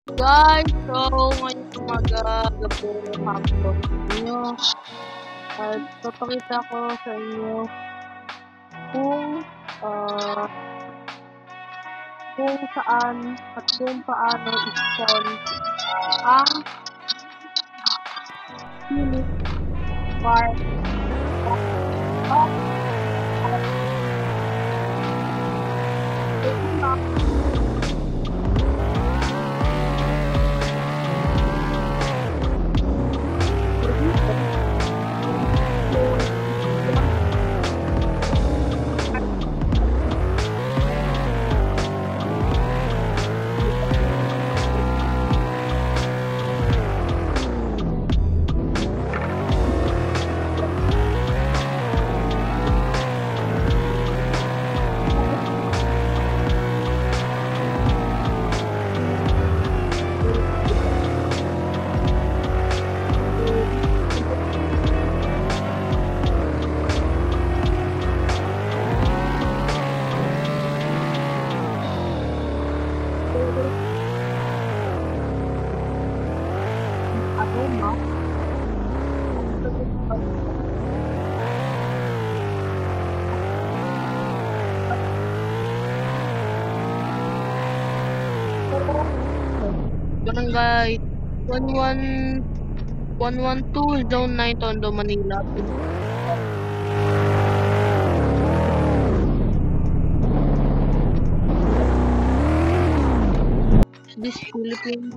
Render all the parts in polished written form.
Guys, so ngayong umaga, gabi, hapon ninyo at papakita ko sa inyo kung ah, kung saan at kung paano i-spawn ang Phoenix Park Barangay 112 Zone 9 Tondo, Manila. This Philippine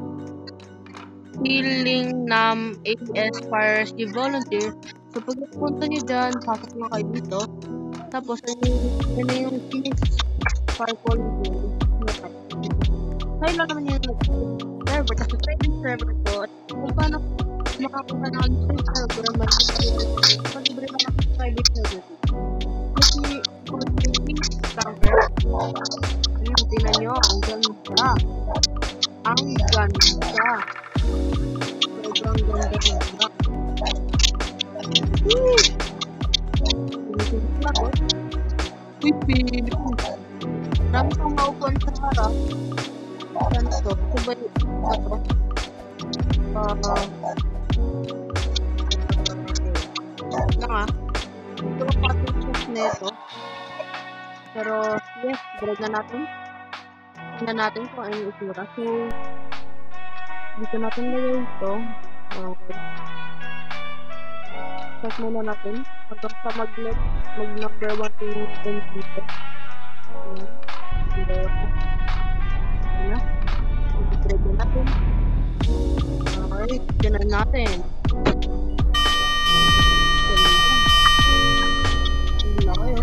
Healing Nam AS Fire Rescue Volunteer. So pagpunta nyo dyan, pasok na kayo dito. Tapos yun na yung Phoenix Fire Volunteer. Kaya lang naman yung server, kasi private server ko. At kung paano makapunta na ang server, mag-libre na ang private server. Kasi kung yung Phoenix server, tingnan nyo, ang ganda. Ang ganda. Sobrang ganda. Philippines. Marami kang maupuan sa harap. Ano to? Subay ito. Ito ang patuntos na ito. Pero, yes, drag na natin. Tingnan natin kung ano yung isura. So, dito natin nilagay ito. Check muna natin. Hanggang sa mag-number 1 yung dito. Number 1. Ayan. I-drag na natin. Alright, tinan natin. Wala kayo.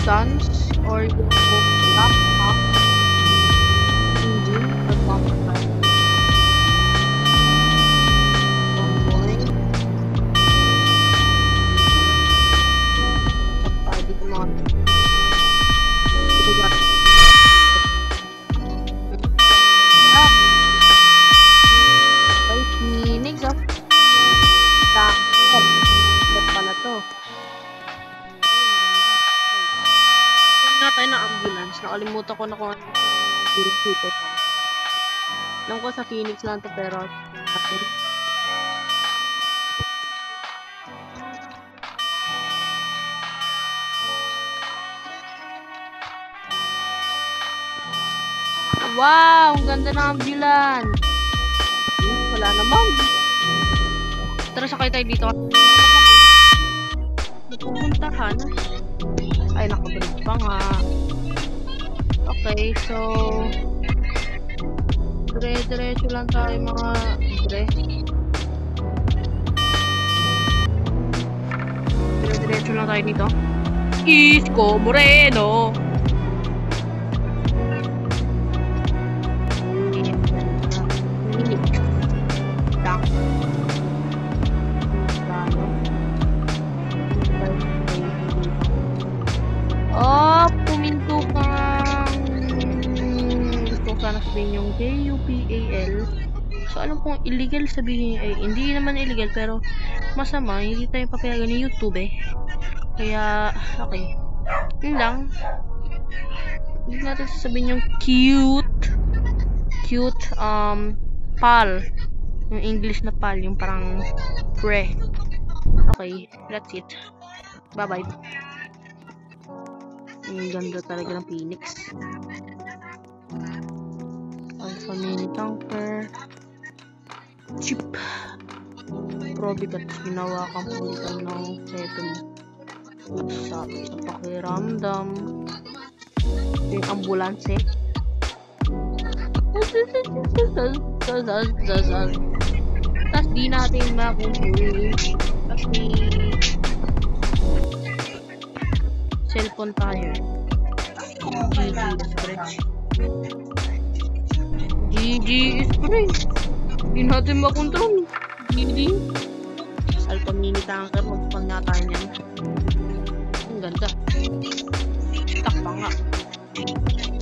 Guns or yung laptop engine or computer. Pwede ko mga na tayo ng ambulance. Nakalimutan ko na kung ano yung ambulance dito. Alam ko sa Phoenix lang to pero wow! Ang ganda ng ambulance! Wala naman. Tara, sakay tayo dito. Pupuntahan. Ay, nakabalik pa nga. Okay, so dire-diretso lang tayo mga dire-diretso lang tayo dito. Isko Moreno! Oh, puminto kang gusto ko sana sabihin yung JUPAL. So, alam kong illegal sabihin ay hindi naman illegal pero masama, hindi tayo papayagan ni YouTube eh. Kaya, okay. Yun lang. Hindi natin sasabihin yung cute, pal. Yung English na pal, yung parang pre. Okay, that's it. Bye-bye. Ang ganda talaga ng Phoenix. Alpha mini tanker. Chip. Probigat ginawa kang pulitan ng 7. Sa pakiramdam. Ito yung ambulance eh. Tas di natin makumpul. Kasi cellphone tayo. GG Express. Hindi natin makontrol. GG. Alpha mini tanker. Magpapag nga tayo niyan. Ang ganda. Takpa nga.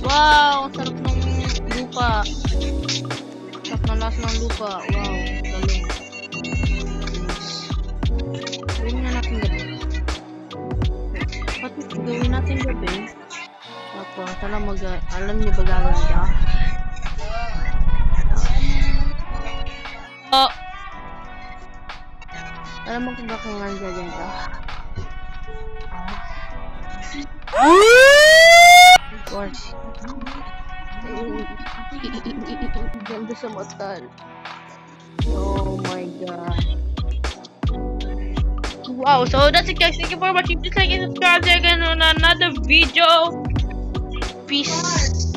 Wow! Ang sarap ng lupa. Sarap ng lasa ng lupa. Wow. Galing. Gawin nga natin gabi. Pati gawin natin gabi. Tapos, alam niyo ba gagawin ka? Oh! Alam mo kung bakit nga gagawin ka? Of course. Ganda sa mata. Oh my god. Wow, so that's it guys. Thank you for watching. Please like and subscribe again on another video. Peace.